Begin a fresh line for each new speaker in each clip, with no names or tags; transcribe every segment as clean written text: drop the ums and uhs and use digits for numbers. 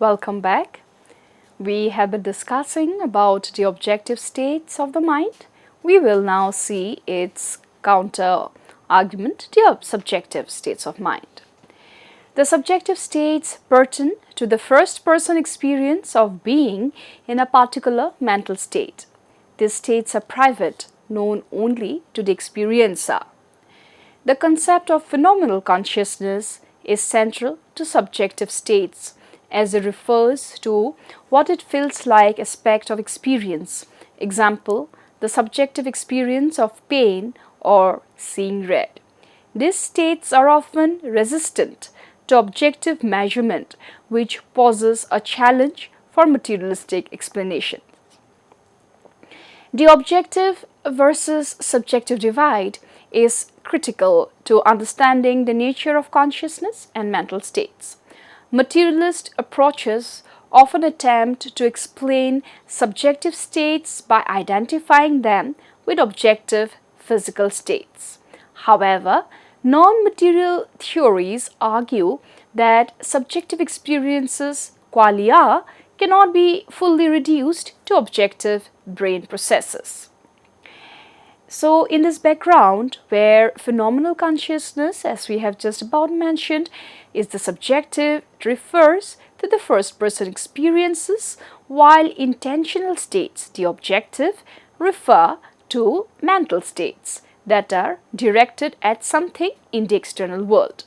Welcome back. We have been discussing about the objective states of the mind. We will now see its counter argument, the subjective states of mind. The subjective states pertain to the first person experience of being in a particular mental state. These states are private, known only to the experiencer. The concept of phenomenal consciousness is central to subjective states as it refers to what it feels like aspect of experience. Example, the subjective experience of pain or seeing red. These states are often resistant to objective measurement, which poses a challenge for materialistic explanation. The objective versus subjective divide is critical to understanding the nature of consciousness and mental states. Materialist approaches often attempt to explain subjective states by identifying them with objective physical states. However, non-material theories argue that subjective experiences, qualia, cannot be fully reduced to objective brain processes. So, in this background, where phenomenal consciousness, as we have just about mentioned, is the subjective, it refers to the first person experiences, while intentional states, the objective, refer to mental states that are directed at something in the external world.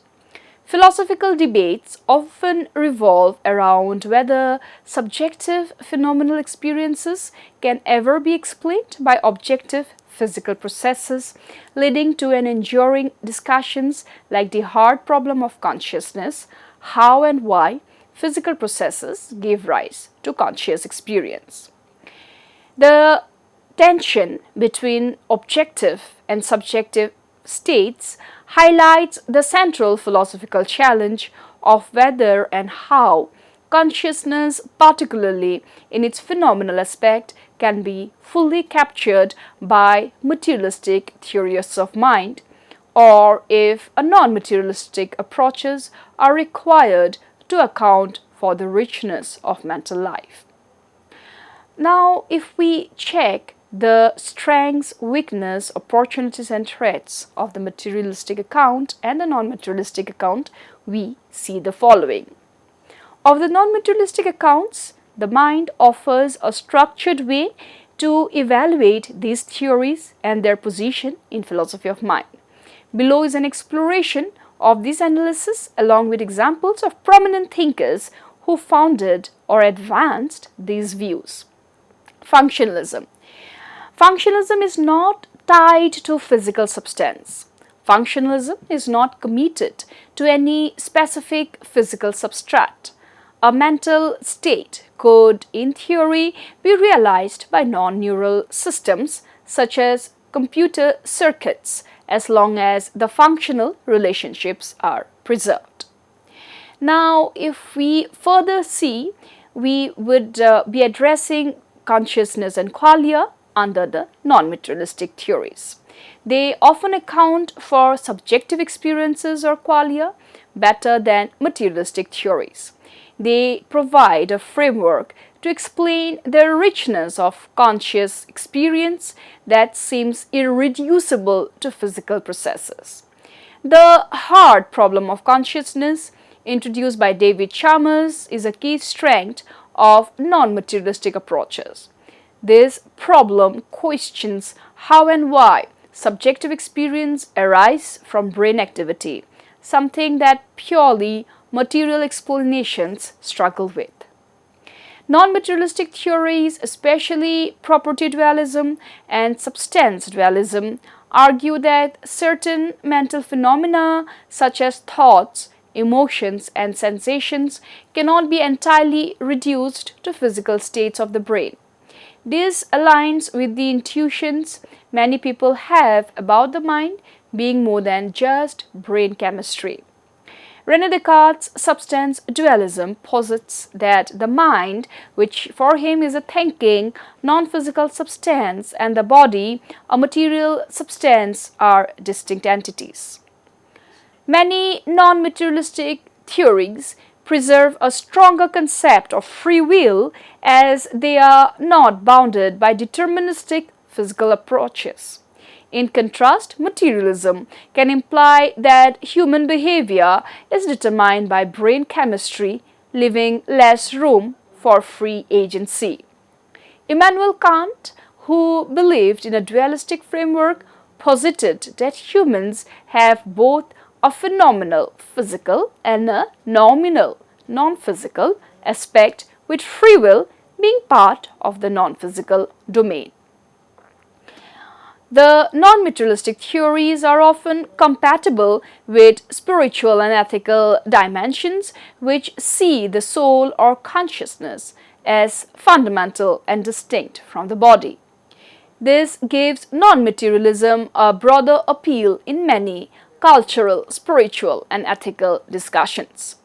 Philosophical debates often revolve around whether subjective phenomenal experiences can ever be explained by objective physical processes, leading to an enduring discussions like the hard problem of consciousness, how and why physical processes give rise to conscious experience. The tension between objective and subjective states highlights the central philosophical challenge of whether and how consciousness, particularly in its phenomenal aspect, can be fully captured by materialistic theories of mind, or if a non-materialistic approaches are required to account for the richness of mental life. Now, if we check the strengths, weakness, opportunities and threats of the materialistic account and the non-materialistic account, we see the following. Of the non-materialistic accounts, the mind offers a structured way to evaluate these theories and their position in philosophy of mind. Below is an exploration of this analysis along with examples of prominent thinkers who founded or advanced these views. Functionalism. Functionalism is not tied to physical substance. Functionalism is not committed to any specific physical substrate. A mental state could, in theory, be realized by non-neural systems such as computer circuits as long as the functional relationships are preserved. Now, if we further see, we would be addressing consciousness and qualia under the non-materialistic theories. They often account for subjective experiences or qualia better than materialistic theories. They provide a framework to explain the richness of conscious experience that seems irreducible to physical processes. The hard problem of consciousness, introduced by David Chalmers, is a key strength of non-materialistic approaches. This problem questions how and why subjective experience arise from brain activity, something that purely material explanations struggle with. Non-materialistic theories, especially property dualism and substance dualism, argue that certain mental phenomena such as thoughts, emotions and sensations cannot be entirely reduced to physical states of the brain. This aligns with the intuitions many people have about the mind being more than just brain chemistry. René Descartes' substance dualism posits that the mind, which for him is a thinking, non-physical substance, and the body, a material substance, are distinct entities. Many non-materialistic theories preserve a stronger concept of free will as they are not bounded by deterministic physical approaches. In contrast, materialism can imply that human behavior is determined by brain chemistry, leaving less room for free agency. Immanuel Kant, who believed in a dualistic framework, posited that humans have both a phenomenal physical and a nominal non-physical aspect, with free will being part of the non-physical domain. The non-materialistic theories are often compatible with spiritual and ethical dimensions, which see the soul or consciousness as fundamental and distinct from the body. This gives non-materialism a broader appeal in many cultural, spiritual, and ethical discussions.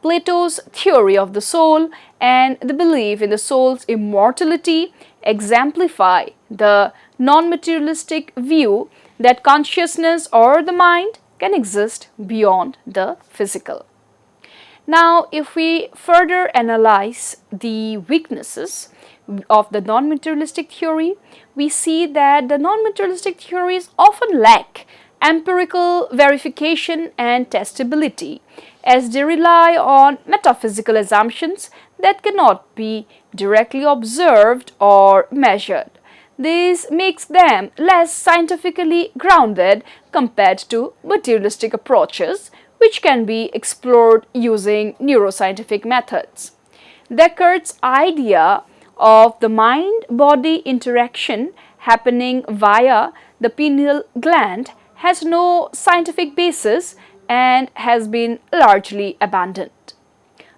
Plato's theory of the soul and the belief in the soul's immortality exemplify the non-materialistic view that consciousness or the mind can exist beyond the physical. Now, if we further analyze the weaknesses of the non-materialistic theory, we see that the non-materialistic theories often lack empirical verification and testability, as they rely on metaphysical assumptions that cannot be directly observed or measured. This makes them less scientifically grounded compared to materialistic approaches, which can be explored using neuroscientific methods. Descartes' idea of the mind-body interaction happening via the pineal gland has no scientific basis and has been largely abandoned.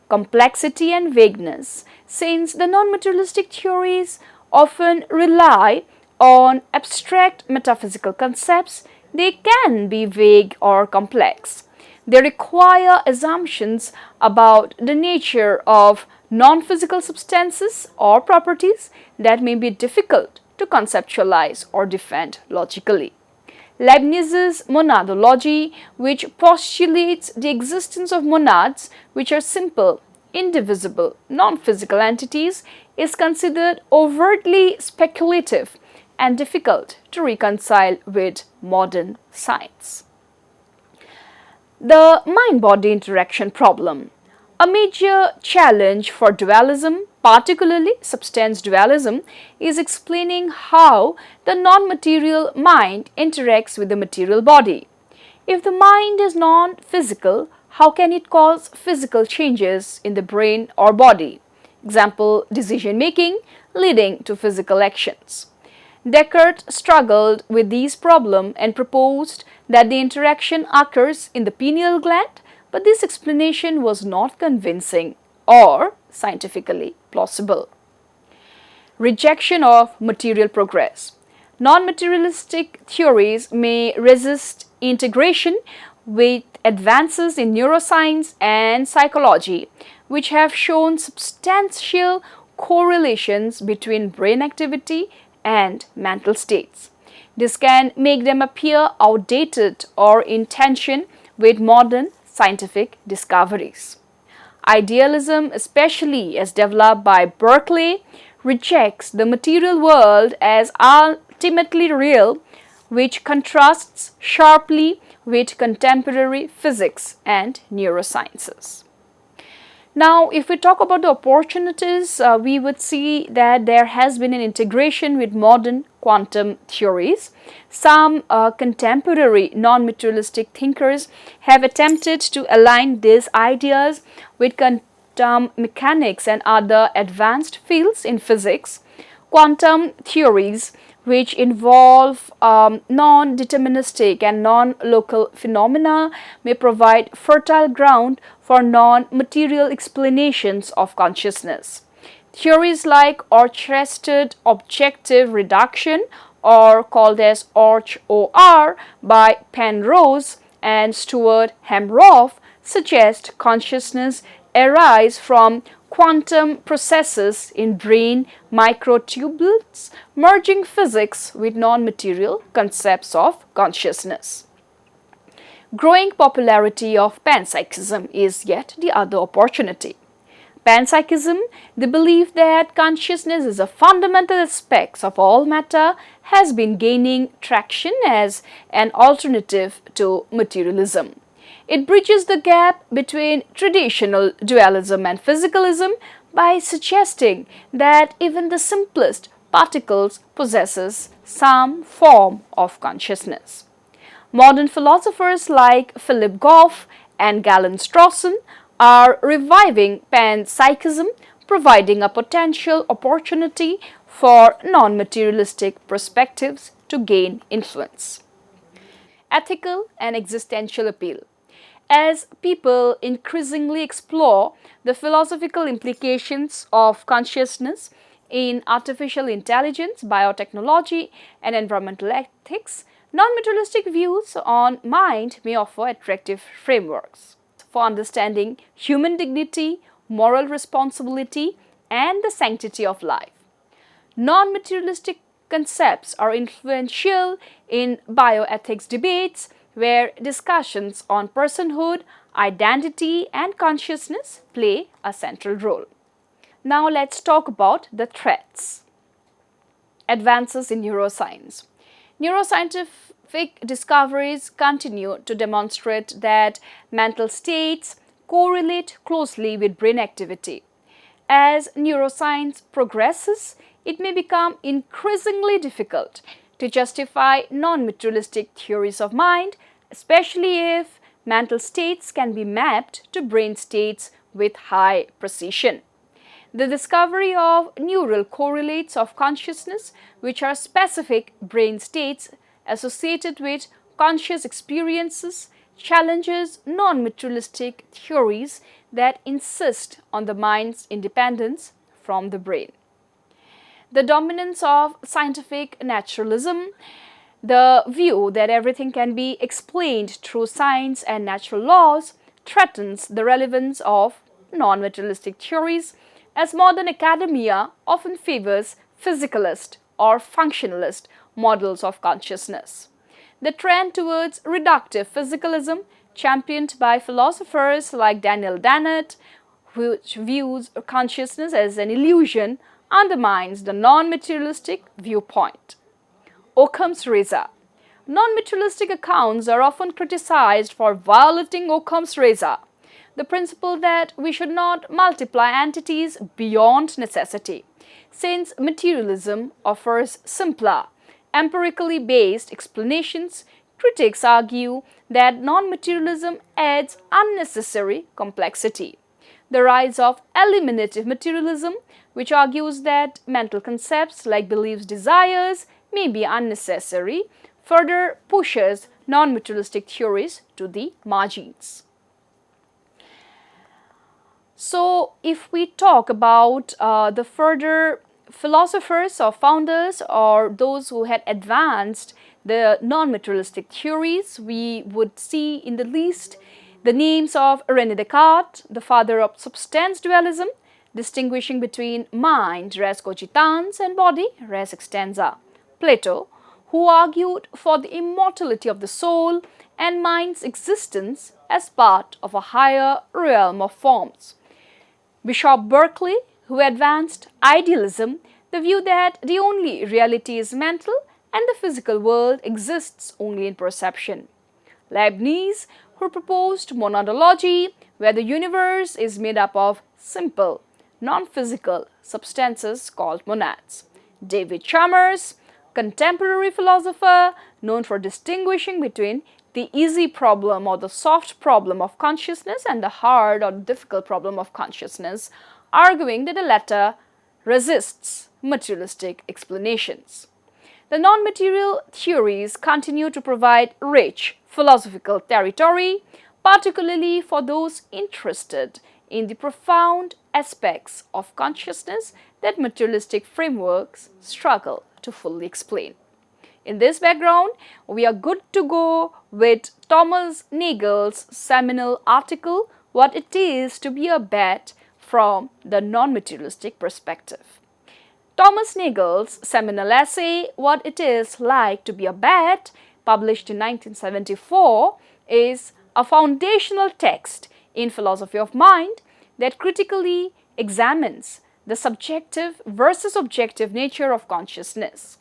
Complexity and vagueness. Since the non-materialistic theories often rely on abstract metaphysical concepts, they can be vague or complex. They require assumptions about the nature of non-physical substances or properties that may be difficult to conceptualize or defend logically. Leibniz's monadology, which postulates the existence of monads, which are simple, indivisible, non-physical entities, is considered overtly speculative and difficult to reconcile with modern science. The mind-body interaction problem. A major challenge for dualism, particularly substance dualism, is explaining how the non-material mind interacts with the material body. If the mind is non-physical, how can it cause physical changes in the brain or body? Example, decision-making leading to physical actions. Descartes struggled with these problems and proposed that the interaction occurs in the pineal gland, but this explanation was not convincing or scientifically plausible. Rejection of material progress. Non-materialistic theories may resist integration with advances in neuroscience and psychology, which have shown substantial correlations between brain activity and mental states. This can make them appear outdated or in tension with modern scientific discoveries. Idealism, especially as developed by Berkeley, rejects the material world as ultimately real, which contrasts sharply with contemporary physics and neurosciences. Now, if we talk about the opportunities, we would see that there has been an integration with modern quantum theories. Some contemporary non-materialistic thinkers have attempted to align these ideas with quantum mechanics and other advanced fields in physics. Quantum theories, which involve non-deterministic and non-local phenomena, may provide fertile ground for non-material explanations of consciousness. Theories like orchestrated objective reduction, or called as OR by Penrose and Stuart Hameroff, suggest consciousness arise from quantum processes in brain microtubules, merging physics with non-material concepts of consciousness. Growing popularity of panpsychism is yet the other opportunity. Panpsychism, the belief that consciousness is a fundamental aspect of all matter, has been gaining traction as an alternative to materialism. It bridges the gap between traditional dualism and physicalism by suggesting that even the simplest particles possesses some form of consciousness. Modern philosophers like Philip Goff and Galen Strawson are reviving panpsychism, providing a potential opportunity for non-materialistic perspectives to gain influence. Ethical and existential appeal. As people increasingly explore the philosophical implications of consciousness in artificial intelligence, biotechnology, and environmental ethics, non-materialistic views on mind may offer attractive frameworks for understanding human dignity, moral responsibility, and the sanctity of life. Non-materialistic concepts are influential in bioethics debates where discussions on personhood, identity, and consciousness play a central role. Now let's talk about the threats. Advances in neuroscience. Neuroscientific discoveries continue to demonstrate that mental states correlate closely with brain activity. As neuroscience progresses, it may become increasingly difficult to justify non-materialistic theories of mind, especially if mental states can be mapped to brain states with high precision. The discovery of neural correlates of consciousness, which are specific brain states associated with conscious experiences, challenges non-materialistic theories that insist on the mind's independence from the brain. The dominance of scientific naturalism, the view that everything can be explained through science and natural laws, threatens the relevance of non-materialistic theories, as modern academia often favors physicalist or functionalist models of consciousness. The trend towards reductive physicalism, championed by philosophers like Daniel Dennett, which views consciousness as an illusion, undermines the non-materialistic viewpoint. Occam's razor. Non-materialistic accounts are often criticized for violating Occam's razor, the principle that we should not multiply entities beyond necessity. Since materialism offers simpler, empirically based explanations, critics argue that non-materialism adds unnecessary complexity. The rise of eliminative materialism, which argues that mental concepts like beliefs, desires may be unnecessary, further pushes non-materialistic theories to the margins. So, if we talk about the further philosophers or founders or those who had advanced the non-materialistic theories, we would see in the list the names of René Descartes, the father of substance dualism, distinguishing between mind, res cogitans, and body, res extensa. Plato, who argued for the immortality of the soul and mind's existence as part of a higher realm of forms. Bishop Berkeley, who advanced idealism, the view that the only reality is mental and the physical world exists only in perception. Leibniz, who proposed monadology, where the universe is made up of simple, non-physical substances called monads. David Chalmers, contemporary philosopher known for distinguishing between the easy problem or the soft problem of consciousness and the hard or difficult problem of consciousness, arguing that the latter resists materialistic explanations. The non-material theories continue to provide rich philosophical territory, particularly for those interested in the profound aspects of consciousness that materialistic frameworks struggle to fully explain. In this background, we are good to go with Thomas Nagel's seminal article, What It Is to Be a Bat from the Non-Materialistic Perspective. Thomas Nagel's seminal essay, What It Is Like to Be a Bat, published in 1974, is a foundational text in philosophy of mind that critically examines the subjective versus objective nature of consciousness.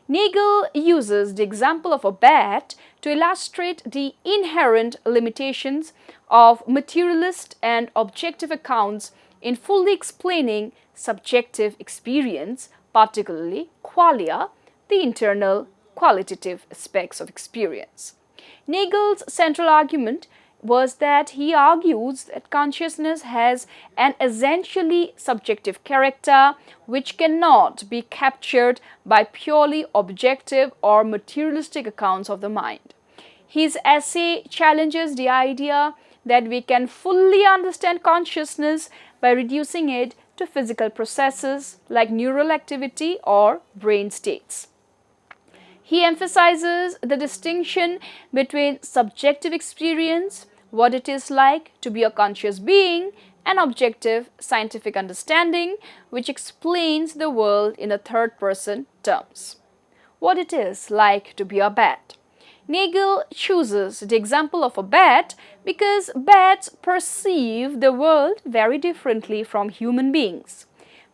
Nagel uses the example of a bat to illustrate the inherent limitations of materialist and objective accounts in fully explaining subjective experience, particularly qualia, the internal qualitative aspects of experience. Nagel's central argument was that he argues that consciousness has an essentially subjective character which cannot be captured by purely objective or materialistic accounts of the mind. His essay challenges the idea that we can fully understand consciousness by reducing it to physical processes like neural activity or brain states. He emphasizes the distinction between subjective experience, what it is like to be a conscious being, and objective scientific understanding, which explains the world in a third-person terms. What it is like to be a bat. Nagel chooses the example of a bat because bats perceive the world very differently from human beings.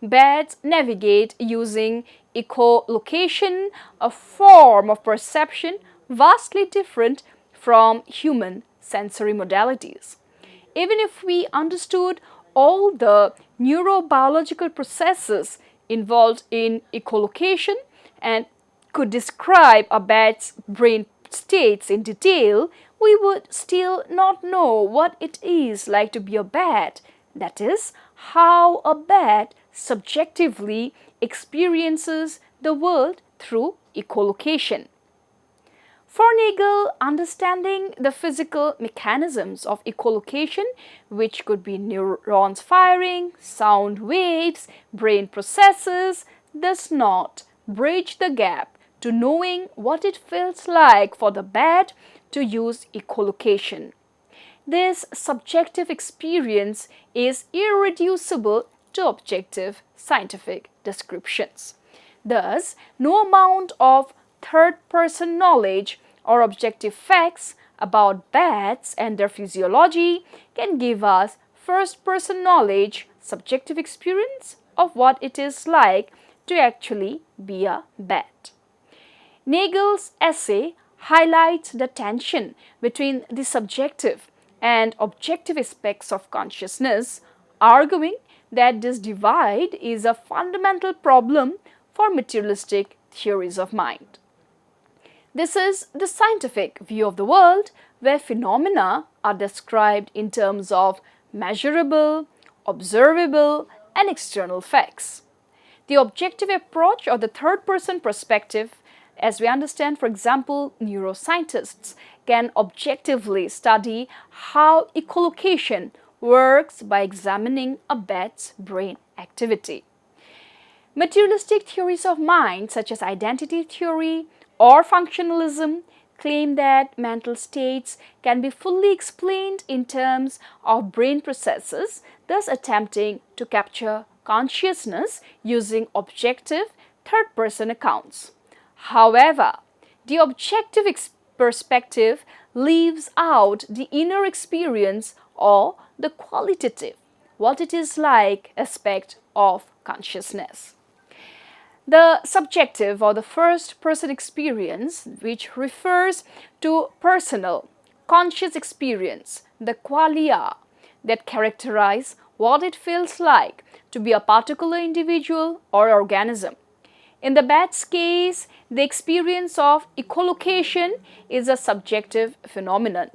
Bats navigate using echolocation, a form of perception vastly different from human sensory modalities. Even if we understood all the neurobiological processes involved in echolocation and could describe a bat's brain states in detail, we would still not know what it is like to be a bat. That is, how a bat subjectively experiences the world through echolocation. For Nagel, understanding the physical mechanisms of echolocation, which could be neurons firing, sound waves, brain processes, does not bridge the gap to knowing what it feels like for the bat to use echolocation. This subjective experience is irreducible to objective scientific descriptions. Thus, no amount of third-person knowledge or objective facts about bats and their physiology can give us first-person knowledge, subjective experience of what it is like to actually be a bat. Nagel's essay highlights the tension between the subjective and objective aspects of consciousness, arguing that this divide is a fundamental problem for materialistic theories of mind. This is the scientific view of the world, where phenomena are described in terms of measurable, observable, and external facts. The objective approach or the third-person perspective, as we understand, for example, neuroscientists can objectively study how echolocation works by examining a bat's brain activity. Materialistic theories of mind, such as identity theory or functionalism, claim that mental states can be fully explained in terms of brain processes, thus attempting to capture consciousness using objective third-person accounts. However, the objective perspective leaves out the inner experience or the qualitative, what it is like aspect of consciousness. The subjective or the first-person experience, which refers to personal, conscious experience, the qualia that characterize what it feels like to be a particular individual or organism. In the bat's case, the experience of echolocation is a subjective phenomenon.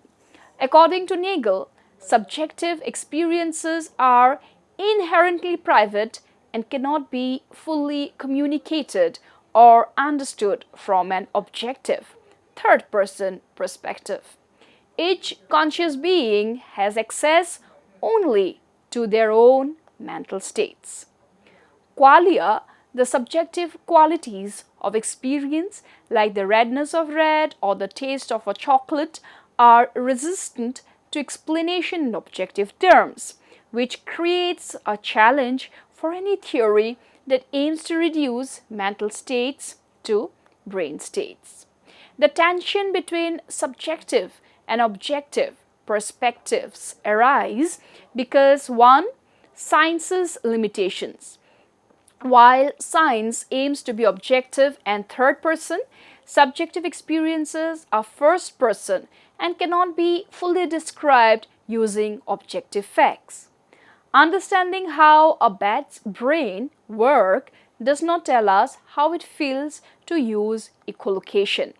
According to Nagel, subjective experiences are inherently private and cannot be fully communicated or understood from an objective, third-person perspective. Each conscious being has access only to their own mental states. Qualia, the subjective qualities of experience, like the redness of red or the taste of a chocolate, are resistant to explanation in objective terms, which creates a challenge for any theory that aims to reduce mental states to brain states. The tension between subjective and objective perspectives arise because one, science's limitations. While science aims to be objective and third person, subjective experiences are first person and cannot be fully described using objective facts. Understanding how a bat's brain works does not tell us how it feels to use echolocation.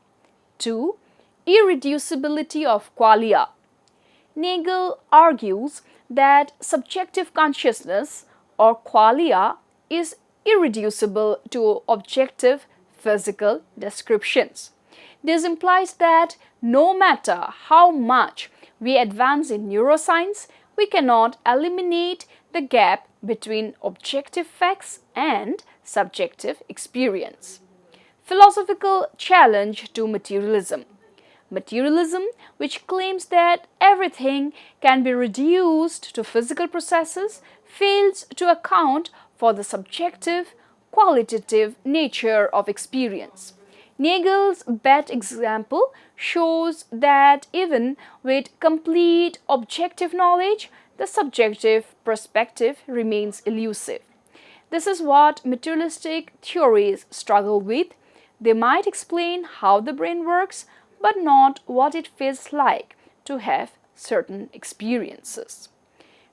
2. Irreducibility of qualia. Nagel argues that subjective consciousness or qualia is irreducible to objective physical descriptions. This implies that no matter how much we advance in neuroscience, we cannot eliminate the gap between objective facts and subjective experience. Philosophical challenge to materialism. Materialism, which claims that everything can be reduced to physical processes, fails to account for the subjective, qualitative nature of experience. Nagel's bat example shows that even with complete objective knowledge, the subjective perspective remains elusive. This is what materialistic theories struggle with. They might explain how the brain works, but not what it feels like to have certain experiences.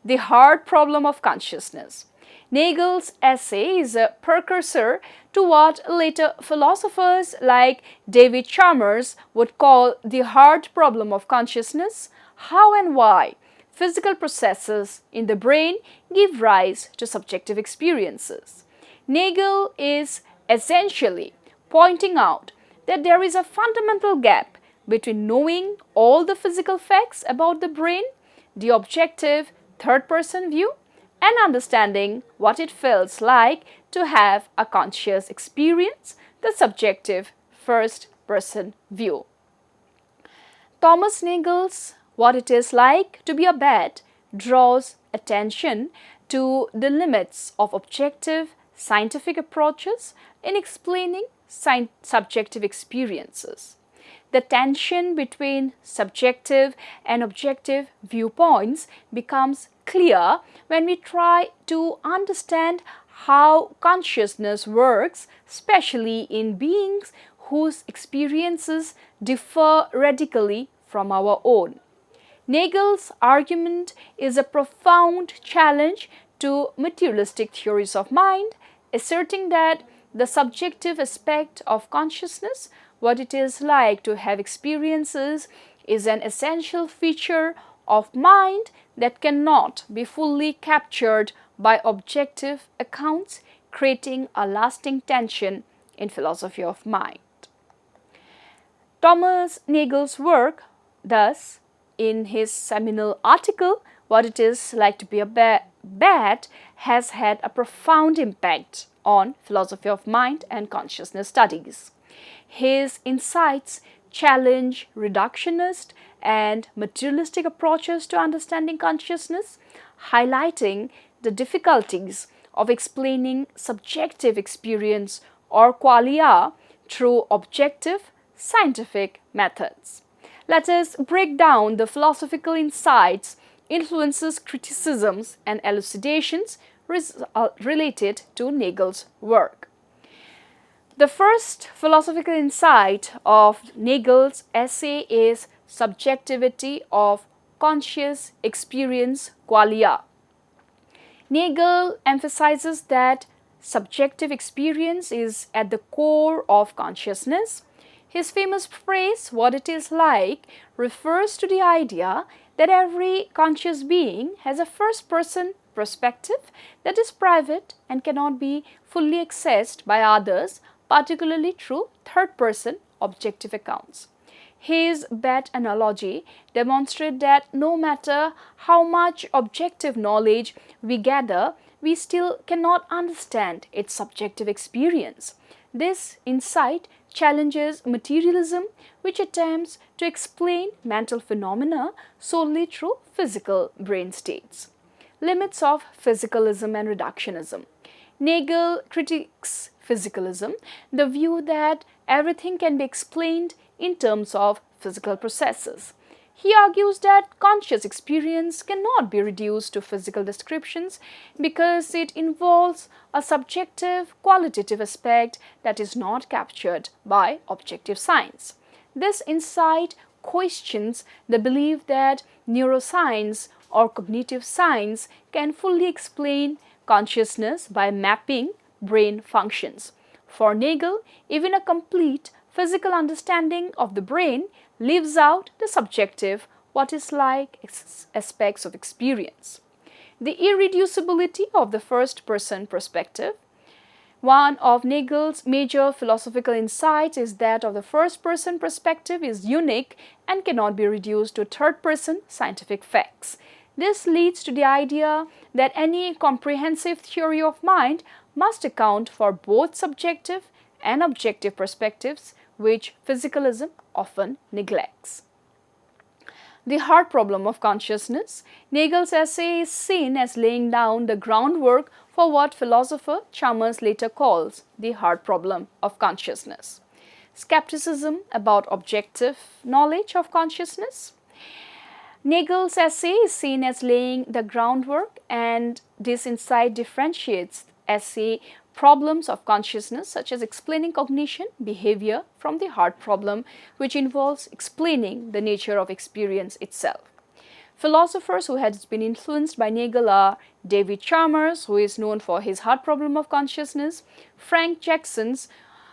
The hard problem of consciousness. Nagel's essay is a precursor to what later philosophers like David Chalmers would call the hard problem of consciousness: how and why physical processes in the brain give rise to subjective experiences. Nagel is essentially pointing out that there is a fundamental gap between knowing all the physical facts about the brain, the objective third-person view, and understanding what it feels like to have a conscious experience, the subjective first-person view. Thomas Nagel's What It Is Like to Be a Bat draws attention to the limits of objective scientific approaches in explaining subjective experiences. The tension between subjective and objective viewpoints becomes clear when we try to understand how consciousness works, especially in beings whose experiences differ radically from our own. Nagel's argument is a profound challenge to materialistic theories of mind, asserting that the subjective aspect of consciousness, what it is like to have experiences, is an essential feature of mind that cannot be fully captured by objective accounts, creating a lasting tension in philosophy of mind. Thomas Nagel's work, thus, in his seminal article, What It Is Like to Be a Bat, has had a profound impact on philosophy of mind and consciousness studies. His insights challenge reductionist and materialistic approaches to understanding consciousness, highlighting the difficulties of explaining subjective experience or qualia through objective scientific methods. Let us break down the philosophical insights, influences, criticisms, and elucidations related to Nagel's work. The first philosophical insight of Nagel's essay is subjectivity of conscious experience qualia. Nagel emphasizes that subjective experience is at the core of consciousness. His famous phrase, "what it is like," refers to the idea that every conscious being has a first-person perspective that is private and cannot be fully accessed by others, particularly through third-person objective accounts. His bat analogy demonstrates that no matter how much objective knowledge we gather, we still cannot understand its subjective experience. This insight challenges materialism, which attempts to explain mental phenomena solely through physical brain states. Limits of physicalism and reductionism. Nagel critiques physicalism, the view that everything can be explained in terms of physical processes. He argues that conscious experience cannot be reduced to physical descriptions because it involves a subjective, qualitative aspect that is not captured by objective science. This insight questions the belief that neuroscience or cognitive science can fully explain consciousness by mapping brain functions. For Nagel, even a complete physical understanding of the brain leaves out the subjective, what is like aspects of experience. The irreducibility of the first person perspective. One of Nagel's major philosophical insights is that of the first person perspective is unique and cannot be reduced to third person scientific facts. This leads to the idea that any comprehensive theory of mind must account for both subjective and objective perspectives, which physicalism often neglects. The hard problem of consciousness. Nagel's essay is seen as laying down the groundwork for what philosopher Chalmers later calls the hard problem of consciousness. Skepticism about objective knowledge of consciousness. Nagel's essay is seen as laying the groundwork, and this insight differentiates essay problems of consciousness such as explaining cognition, behavior from the hard problem which involves explaining the nature of experience itself. Philosophers who had been influenced by Nagel are David Chalmers, who is known for his hard problem of consciousness, Frank Jackson's,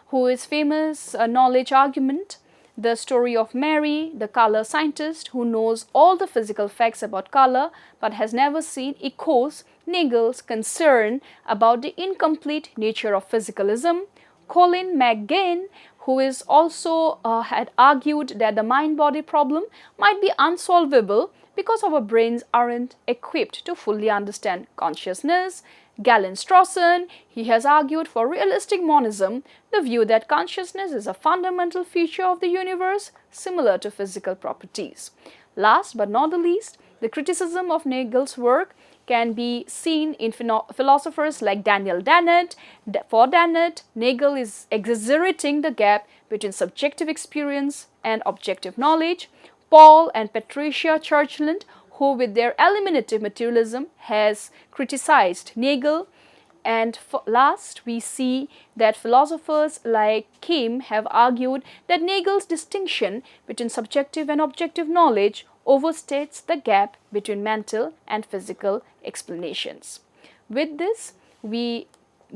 who is famous knowledge argument, the story of Mary, the color scientist who knows all the physical facts about color but has never seen, echoes Nagel's concern about the incomplete nature of physicalism. Colin McGinn, who is also had argued that the mind-body problem might be unsolvable because our brains aren't equipped to fully understand consciousness. Galen Strawson, he has argued for realistic monism, the view that consciousness is a fundamental feature of the universe similar to physical properties. Last but not the least, the criticism of Nagel's work can be seen in philosophers like Daniel Dennett. For Dennett, Nagel is exaggerating the gap between subjective experience and objective knowledge. Paul and Patricia Churchland, who with their eliminative materialism has criticized Nagel. And last, we see that philosophers like Kim have argued that Nagel's distinction between subjective and objective knowledge overstates the gap between mental and physical explanations. With this, we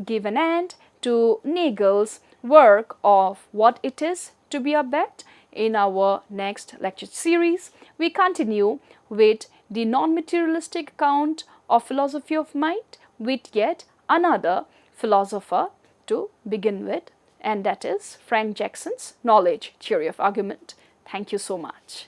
give an end to Nagel's work of What It Is to Be a Bet. In our next lecture series, we continue with the non-materialistic account of philosophy of mind with yet another philosopher to begin with, and that is Frank Jackson's knowledge theory of argument. Thank you so much.